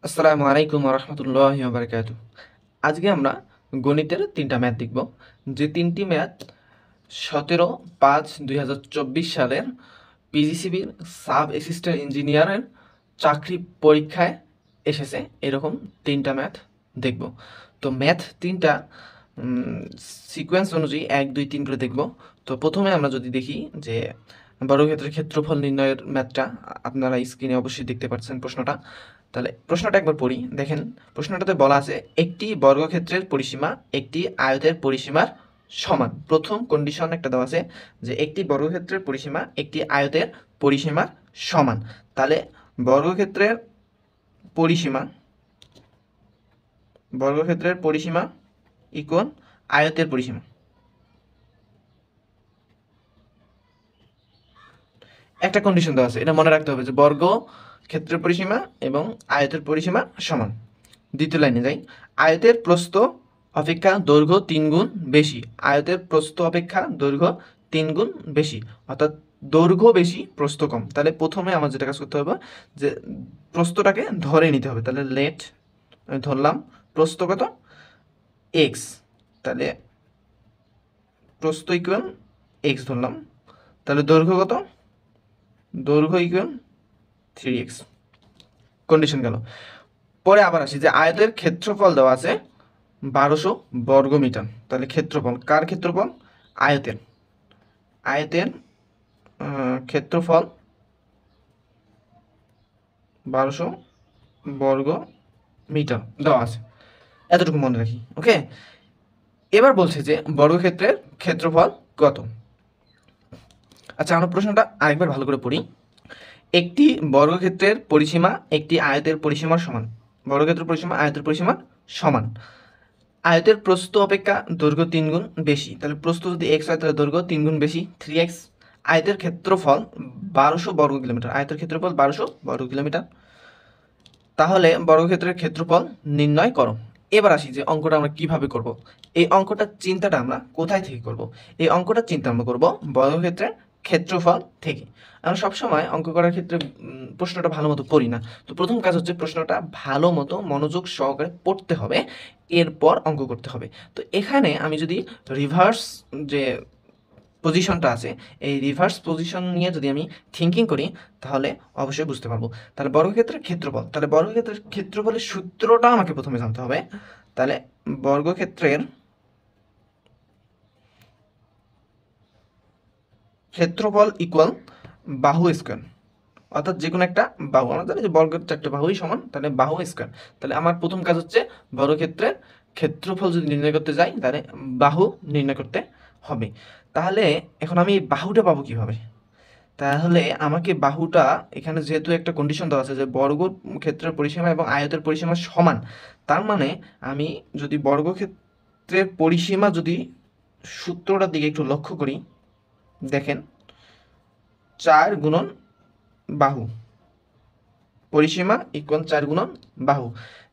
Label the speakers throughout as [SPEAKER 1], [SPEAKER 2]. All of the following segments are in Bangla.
[SPEAKER 1] আসসালামু আলাইকুম রহমতুল্লাহ বারকাত। আজকে আমরা গণিতের তিনটা ম্যাথ দেখব, যে তিনটি ম্যাথ 17/5/2024 সালের পিজিসিবির সাব অ্যাসিস্ট্যান্ট ইঞ্জিনিয়ারের চাকরি পরীক্ষায় এসেছে। এরকম তিনটা ম্যাথ দেখব। তো ম্যাথ তিনটা সিকোয়েন্স অনুযায়ী 1 2 3 করে দেখব। তো প্রথমে আমরা যদি দেখি যে বর্গক্ষেত্রের ক্ষেত্রফল নির্ণয়ের ম্যাথটা, আপনারা স্ক্রিনে অবশ্যই দেখতে পাচ্ছেন প্রশ্নটা। তাহলে প্রশ্নটা একবার পড়ি, দেখেন। প্রশ্নটাতে বলা আছে একটি বর্গক্ষেত্রের পরিসীমা একটি আয়তের পরিসীমার সমান। প্রথম কন্ডিশন একটা দেওয়া আছে যে একটি বর্গক্ষেত্রের পরিসীমা একটি আয়তের পরিসীমার সমান। তাহলে বর্গক্ষেত্রের পরিসীমা বর্গক্ষেত্রের পরিসীমা ইকুয়াল আয়তের পরিসীমা। একটা কন্ডিশন দেওয়া আছে, এটা মনে রাখতে হবে যে বর্গ ক্ষেত্রের পরিসীমা এবং আয়তের পরিসীমা সমান। দ্বিতীয় লাইনে যাই, আয়তের প্রস্থ অপেক্ষা দৈর্ঘ্য 3 গুণ বেশি। আয়তের প্রস্থ অপেক্ষা দৈর্ঘ্য 3 গুণ বেশি, অর্থাৎ দৈর্ঘ্য বেশি প্রস্থ কম। তাহলে প্রথমে আমার যেটা কাজ করতে হবে যে প্রস্থটাকে ধরে নিতে হবে। তাহলে লেট ধরলাম প্রস্থ কত, এক্স। তাহলে প্রস্থ ইকুয়াল এক্স ধরলাম। তাহলে দৈর্ঘ্য কত, দৈর্ঘ্য ইকুয়াল 3x। কন্ডিশন গেল। পরে আবার আসি যে আয়তের ক্ষেত্রফল দেওয়া আছে 1200 বর্গমিটার। তাহলে ক্ষেত্রফল, কার ক্ষেত্রফল? আয়তের। আয়তের ক্ষেত্রফল 1200 বর্গ মিটার দেওয়া আছে, এতটুকু মনে রাখি। ওকে, এবার বলছে যে বর্গক্ষেত্রের ক্ষেত্রফল কত। আচ্ছা, আমরা প্রশ্নটা আরেকবার ভালো করে পড়ি। একটি বর্গক্ষেত্রের পরিসীমা একটি আয়তের পরিসীমার সমান। বর্গক্ষেত্রের পরিসীমা আয়তের পরিসীমার সমান। আয়তের প্রস্থ অপেক্ষা দৈর্ঘ্য 3 গুণ বেশি। তাহলে প্রস্থ যদি এক্স হয় তাহলে দৈর্ঘ্য 3 গুণ বেশি, 3x। আয়তের ক্ষেত্রফল 1200 বর্গ কিলোমিটার। আয়তের ক্ষেত্রফল 1200 বর্গ কিলোমিটার। তাহলে বর্গক্ষেত্রের ক্ষেত্রফল নির্ণয় করো। এবার আসি যে অঙ্কটা আমরা কিভাবে করব। এই অঙ্কটার চিন্তাটা আমরা কোথায় থেকে করব? এই অঙ্কটার চিন্তা আমরা করব বর্গক্ষেত্রের ক্ষেত্রফল থেকে। আমরা সবসময় অঙ্ক করার ক্ষেত্রে প্রশ্নটা ভালো মতো পড়ি না। তো প্রথম কাজ হচ্ছে প্রশ্নটা ভালো মতো মনোযোগ সহকারে পড়তে হবে, এরপর অঙ্ক করতে হবে। তো এখানে আমি যদি রিভার্স যে পজিশনটা আছে, এই রিভার্স পজিশন নিয়ে যদি আমি থিঙ্কিং করি তাহলে অবশ্যই বুঝতে পারবো। তাহলে বর্গক্ষেত্রের ক্ষেত্রফল, তাহলে বর্গক্ষেত্রের ক্ষেত্রফলের সূত্রটা আমাকে প্রথমে জানতে হবে। তাহলে বর্গক্ষেত্রের ক্ষেত্রফল ইকুয়াল বাহু স্কোয়ার, অর্থাৎ যে কোনো একটা বাহু। আমরা জানি যে বর্গের 4টে বাহুই সমান, তাহলে বাহু স্কোয়ার। তাহলে আমার প্রথম কাজ হচ্ছে বর্গক্ষেত্রের ক্ষেত্রফল যদি নির্ণয় করতে যাই তাহলে বাহু নির্ণয় করতে হবে। তাহলে এখন আমি এই বাহুটা পাবো কিভাবে? তাহলে আমাকে বাহুটা, এখানে যেহেতু একটা কন্ডিশন দেওয়া আছে যে বর্গক্ষেত্রের পরিসীমা এবং আয়তের পরিসীমা সমান, তার মানে আমি যদি বর্গক্ষেত্রের পরিসীমা যদি সূত্রটার দিকে একটু লক্ষ্য করি, দেখেন 4 গুণন বাহু, পরিসীমা ইকুয়াল 4 গুণন বাহু।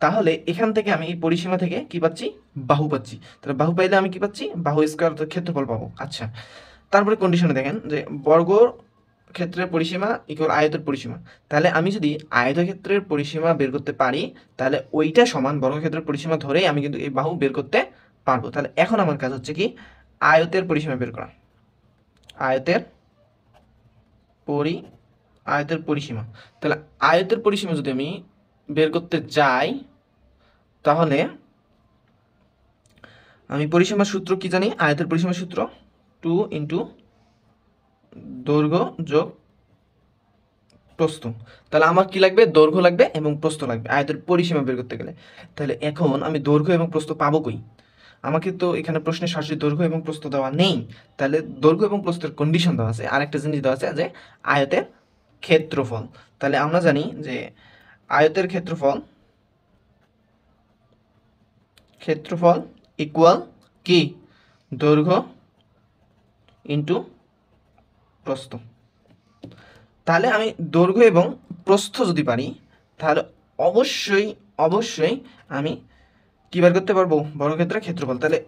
[SPEAKER 1] তাহলে এখান থেকে আমি এই পরিসীমা থেকে কি পাচ্ছি? বাহু পাচ্ছি। তাহলে বাহু পাইলে আমি কি পাচ্ছি? বাহু স্কোয়ার অর্থাৎ ক্ষেত্রফল পাবো। আচ্ছা, তারপরে কন্ডিশনে দেখেন যে বর্গ ক্ষেত্রের পরিসীমা ইকুয়াল আয়তের পরিসীমা। তাহলে আমি যদি আয়তক্ষেত্রের পরিসীমা বের করতে পারি তাহলে ওইটা সমান বর্গক্ষেত্রের পরিসীমা ধরেই আমি কিন্তু এই বাহু বের করতে পারবো। তাহলে এখন আমার কাজ হচ্ছে কি? আয়তের পরিসীমা বের করা। আয়তের আয়তের পরিসীমা। তাহলে আয়তের পরিসীমা যদি আমি বের করতে যাই তাহলে আমি পরিসীমার সূত্র কি জানি? আয়তের পরিসীমার সূত্র 2 ইন্টু দৈর্ঘ্য যোগ প্রস্থ। তাহলে আমার কি লাগবে? দৈর্ঘ্য লাগবে এবং প্রস্থ লাগবে আয়তের পরিসীমা বের করতে গেলে। তাহলে এখন আমি দৈর্ঘ্য এবং প্রস্থ পাবো কই? আমাকে তো এখানে প্রশ্নে সরাসরি দৈর্ঘ্য এবং প্রস্থ দেওয়া নেই। তাহলে দৈর্ঘ্য এবং প্রস্থের কন্ডিশন দেওয়া আছে, আরেকটা জিনিস দেওয়া আছে যে আয়তের ক্ষেত্রফল। তাহলে আমরা জানি যে আয়তের ক্ষেত্রফল ইকুয়াল কি? দৈর্ঘ্য ইন্টু প্রস্থ। তাহলে আমি দৈর্ঘ্য এবং প্রস্থ যদি পারি তাহলে অবশ্যই অবশ্যই আমি কী বের করতে পারবো? বর্গক্ষেত্রের ক্ষেত্রফল। তাহলে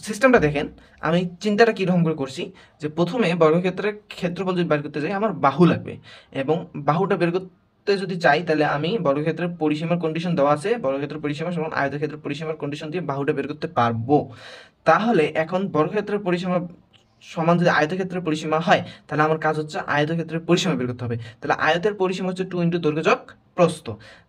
[SPEAKER 1] সিস্টেমটা দেখেন, আমি চিন্তাটা কীরকম করে করছি যে প্রথমে বর্গক্ষেত্রের ক্ষেত্রফল যদি বের করতে যাই আমার বাহু লাগবে, এবং বাহুটা বের যদি চাই তাহলে আমি বর্গক্ষেত্রের পরিসীমার কন্ডিশন দেওয়া আছে, বর্গক্ষেত্রের পরিসীমা সমান আয়তক্ষেত্রের পরিসীমার কন্ডিশন দিয়ে বাহুটা বের করতে পারবো। তাহলে এখন বর্গক্ষেত্রের পরিসীমা সমান যদি আয়তক্ষেত্রের পরিসীমা হয়, তাহলে আমার কাজ হচ্ছে আয়তক্ষেত্রের পরিসীমা বের করতে হবে। তাহলে আয়তের পরিসীমা হচ্ছে 2 × দৈর্ঘ্য যোগ প্রস্থ।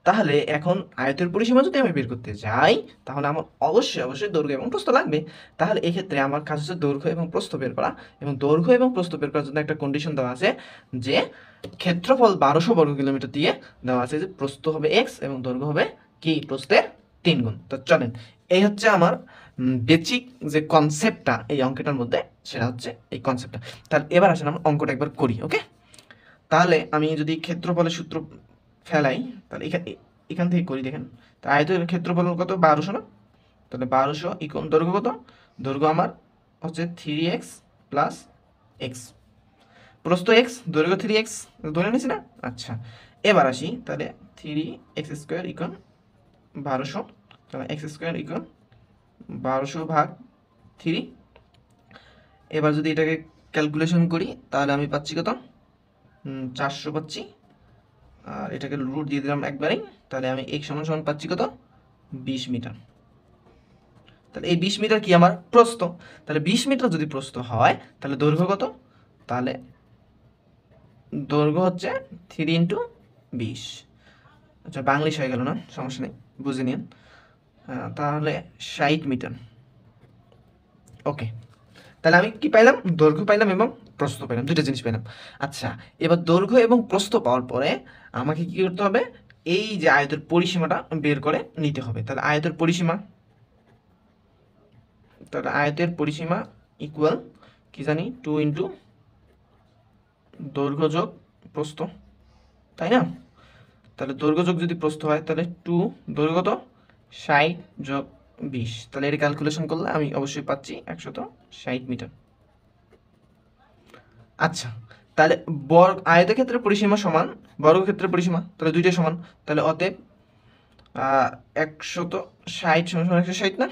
[SPEAKER 1] তাহলে এখন আয়তের পরিসীমা যদি আমি বের করতে যাই, তাহলে আমার অবশ্যই দৈর্ঘ্য এবং প্রস্থ লাগবে। তাহলে এক্ষেত্রে আমার কাজ হচ্ছে দৈর্ঘ্য এবং প্রস্থ বের করা, এবং দৈর্ঘ্য এবং প্রস্থ বের করার জন্য একটা কন্ডিশন দেওয়া আছে যে ক্ষেত্রফল 1200 বর্গ কিলোমিটার দিয়ে দেওয়া আছে যে প্রস্থ হবে x এবং দৈর্ঘ্য হবে কি প্রস্থের 3 গুণ। তো চলেন, এই হচ্ছে আমার বেসিক যে কনসেপ্টটা এই অঙ্কটার মধ্যে, সেটা হচ্ছে এই কনসেপ্টটা। তাহলে এবার আসেন আমরা অঙ্কটা একবার করি। ওকে, তাহলে আমি যদি ক্ষেত্রফলের সূত্র ফেলাই, তাহলে এখান থেকে করি। দেখেন, তো আয়তের ক্ষেত্রফল কত? 1200 না? তাহলে 1200 ইকুয়াল দৈর্ঘ্য কত? দৈর্ঘ্য আমার হচ্ছে 3x প্লাস x, প্রস্থ x, দৈর্ঘ্য 3x ধরে নিয়েছি না? আচ্ছা, এবার আসি, তাহলে 3x² ইকুয়াল 1200, তাহলে x² ইকুয়াল 1200 ভাগ 3। এবার যদি এটাকে ক্যালকুলেশন করি, তাহলে আমি পাচ্ছি কত? 400 পাচ্ছি, আর এটাকে রুট দিয়ে দিলাম একবারেই। তাহলে আমি x সমান পাচ্ছি কত? 20 মিটার। তাহলে এই 20 মিটার কি আমার প্রস্থ। তাহলে 20 মিটার যদি প্রস্থ হয়, তাহলে দৈর্ঘ্য কত? তাহলে দৈর্ঘ্য হচ্ছে 3 × 20। আচ্ছা, বাংলিশ হয়ে গেল না, সমস্যা নেই, বুঝে নিন। তাহলে 60 মিটার। ওকে, তাহলে আমি কি পাইলাম? দৈর্ঘ্য পাইলাম এবং প্রস্থ পাইলাম, দুটো জিনিস পাইলাম। আচ্ছা, এবার দৈর্ঘ্য এবং প্রস্থ পাওয়ার পরে আমাকে কি করতে হবে? এই যে আয়তের পরিসীমাটা বের করে নিতে হবে। তাহলে আয়তের পরিসীমা ইকুয়াল কি জানি? 2 × দৈর্ঘ্য যোগ প্রস্থ, তাই না? তাহলে দৈর্ঘ্য যোগ যদি প্রস্থ হয়, তাহলে 2 দৈর্ঘ্য কত? 60 যোগ 20। তাহলে এটা ক্যালকুলেশন করলে আমি অবশ্যই পাচ্ছি 160 মিটার। আচ্ছা, তাহলে আয়তক্ষেত্রের পরিসীমা সমান বর্গক্ষেত্রের পরিসীমা, তাহলে দুইটাই সমান। তাহলে অতএব 160 সমান 160 না?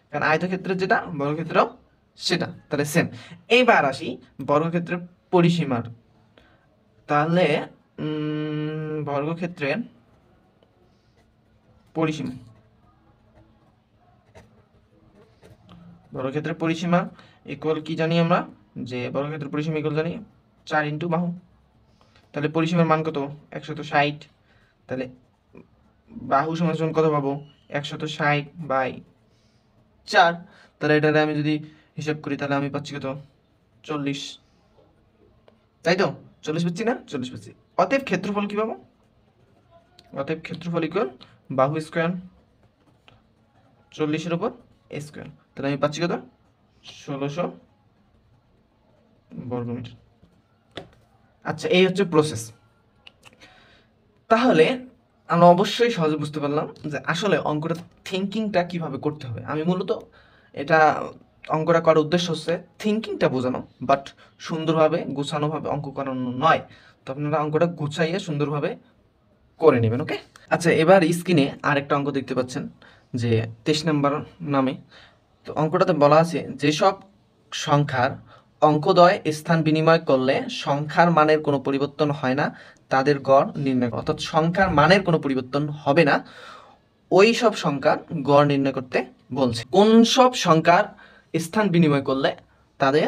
[SPEAKER 1] কারণ আয়তক্ষেত্রের যেটা, বর্গক্ষেত্রেও সেটা, তাহলে সেম। এইবার আসি বর্গক্ষেত্রের পরিসীমার। তাহলে বর্গক্ষেত্রের পরিসীমা ইকুয়াল কি জানি আমরা? যে বর্গক্ষেত্রের পরিসীমা ইকুয়াল জানি 4 × বাহু। তাহলে পরিসীমার মান কত? 160। তাহলে বাহু সমান কত পাবো? 160/4। তাহলে এটা আমি যদি হিসাব করি, তাহলে আমি পাচ্ছি কত? 40, তাই তো? 40 পাচ্ছি না? 40 পাচ্ছি। অতএব ক্ষেত্রফল কি পাবো? অতএব ক্ষেত্রফল ইকুয়াল বাহু স্কয়ার 40 এর উপর স্কয়ার। তাহলে আমি পাচ্ছি কত? 1600 বর্গমিটার। আচ্ছা, এই হচ্ছে প্রসেস। তাহলে আমরা অবশ্যই সহজে বুঝতে পারলাম যে আসলে অঙ্কটা থিঙ্কিংটা কিভাবে করতে হবে। আমি মূলত এটা অঙ্কটা করার উদ্দেশ্য হচ্ছে থিঙ্কিংটা বোঝানো, বাট সুন্দরভাবে গুছানোভাবে অঙ্ক করানো নয়। তো আপনারা অঙ্কটা গুছাইয়ে সুন্দরভাবে করে নেবেন। ওকে, আচ্ছা, এবার স্ক্রিনে আরেকটা অঙ্ক দেখতে পাচ্ছেন যে 23 নম্বর নামে। তো অঙ্কটাতে বলা আছে যেসব সংখ্যার অঙ্কদ্বয় স্থান বিনিময় করলে সংখ্যার মানের কোনো পরিবর্তন হয় না তাদের গড় নির্ণয় করো। অর্থাৎ সংখ্যার মানের কোনো পরিবর্তন হবে না, ওই সব সংখ্যার গড় নির্ণয় করতে বলছে। কোন সব সংখ্যার স্থান বিনিময় করলে তাদের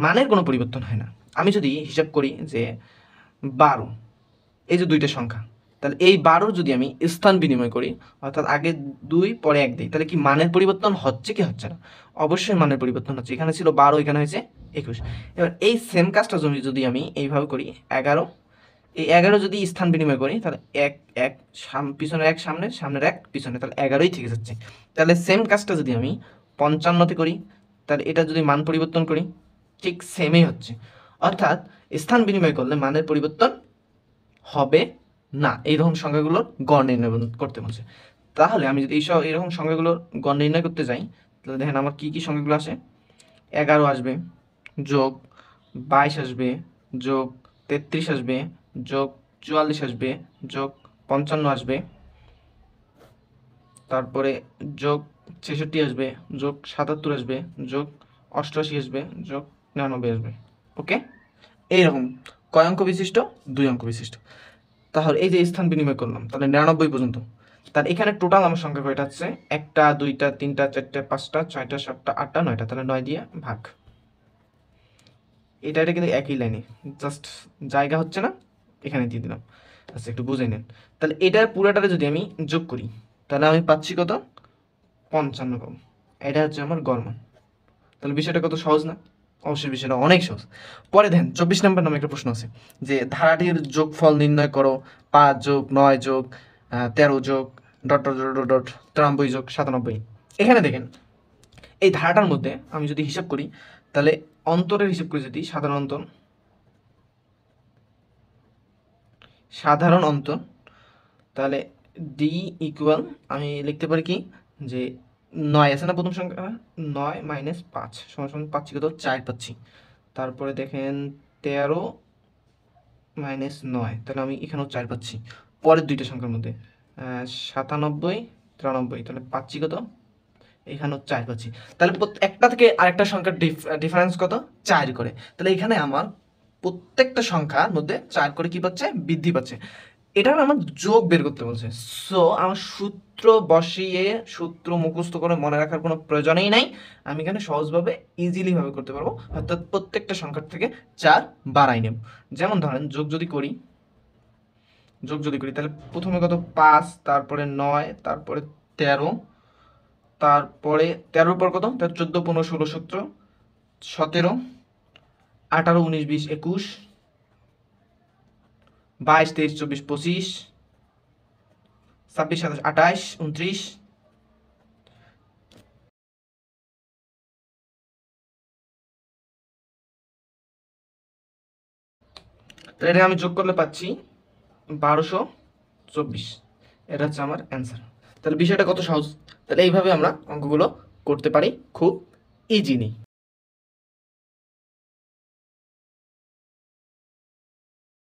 [SPEAKER 1] মানের কোনো পরিবর্তন হয় না? আমি যদি হিসাব করি যে 12, এই যে দুইটা সংখ্যা, তাহলে এই 12 যদি আমি স্থান বিনিময় করি, অর্থাৎ আগে 2 পরে 1 দিই, তাহলে কি মানের পরিবর্তন হচ্ছে কি হচ্ছে না? অবশ্যই মানের পরিবর্তন হচ্ছে। এখানে ছিল 12, এখানে হয়েছে 21। এবার এই সেম কাজটা যদি আমি এইভাবে করি, 11, এই 11 যদি স্থান বিনিময় করি, তাহলে 1 পিছনের 1 সামনের 1 পিছনে, তাহলে 11ই থেকে যাচ্ছে। তাহলে সেম কাজটা যদি আমি 55তে করি, তাহলে এটা যদি মান পরিবর্তন করি, ঠিক সেমই হচ্ছে। অর্থাৎ স্থান বিনিময় করলে মানের পরিবর্তন হবে না, এইরকম সংখ্যাগুলোর গড় নির্ণয় করতে বলছে। তাহলে আমি যদি এইরকম সংখ্যাগুলোর গড় নির্ণয় করতে যাই, তাহলে দেখেন আমার কি কি সংখ্যাগুলো আসে। 11 আসবে, যোগ 22 আসবে, যোগ 33 আসবে, যোগ 44 আসবে, যোগ 55 আসবে, তারপরে যোগ 66 আসবে, যোগ 77 আসবে, যোগ 88 আসবে, যোগ 99 আসবে। ওকে, এইরকম কয় অঙ্ক বিশিষ্ট? 2 অঙ্ক বিশিষ্ট। তাহলে এই যে স্থান বিনিময় করলাম, তাহলে 99 পর্যন্ত। তাহলে এখানে টোটাল আমার সংখ্যা কয়টা আছে? 1টা 2টা 3টা 4টা 5টা 6টা 7টা 8টা 9টা, তাহলে 9 দিয়ে ভাগ। এটা কিন্তু একই লাইনে, জাস্ট জায়গা হচ্ছে না, এখানে দিয়ে দিলাম। আচ্ছা একটু বুঝে নেন। তাহলে এটার পুরাটারে যদি আমি যোগ করি তাহলে আমি পাচ্ছি কত? 55 পাবো। এটা হচ্ছে আমার গড় মান। তাহলে বিষয়টা কত সহজ না? অবশ্যই বিষয়টা অনেক সহজ। পরে দেখেন 24 নম্বর নামে একটা প্রশ্ন আছে যে ধারাটির যোগফল নির্ণয় করো, 5 যোগ 9 যোগ 13 যোগ dot dot dot dot dot 93 যোগ 97। এখানে দেখেন এই ধারাটার মধ্যে আমি যদি হিসাব করি তাহলে অন্তরের হিসাব করি, যদি সাধারণ অন্তর, তাহলে ডি ইকুয়াল আমি লিখতে পারি কি যে 9 আছে না প্রথম সংখ্যা, 9 মাইনাস 5 সমান সমান পাচ্ছি কত? 4 পাচ্ছি। তারপরে দেখেন 13 মাইনাস 9, তাহলে আমি এখানেও 4 পাচ্ছি। পরের দুইটা সংখ্যার মধ্যে 97 93, তাহলে পাচ্ছি কত? এখানেও 4 পাচ্ছি। তাহলে একটা থেকে আরেকটা সংখ্যার ডিফারেন্স কত? 4 করে। তাহলে এখানে আমার প্রত্যেকটা সংখ্যার মধ্যে 4 করে কি পাচ্ছে? বৃদ্ধি পাচ্ছে। এটা আমার যোগ বের করতে বলছে। সো আমার সূত্র বসিয়ে সূত্র মুখস্থ করে মনে রাখার কোনো প্রয়োজনই নাই। আমি এখানে সহজভাবে ইজিলি ভাবে করতে পারবো, অর্থাৎ প্রত্যেকটা সংখ্যার থেকে 4 বাড়াই নেব। যেমন ধরেন যোগ যদি করি তাহলে প্রথমে কত? 5, তারপরে 9, তারপরে 13, তারপরে 13 পর কত? 14 15 16 17 17 18 19 20 21 22 23 24 25 26 27 28 29। তো এটা আমি যোগ করলে পাচ্ছি 1224। এটা হচ্ছে আমার অ্যান্সার। তাহলে বিষয়টা কত সহজ। তাহলে এইভাবে আমরা অঙ্কগুলো করতে পারি খুব ইজিলি।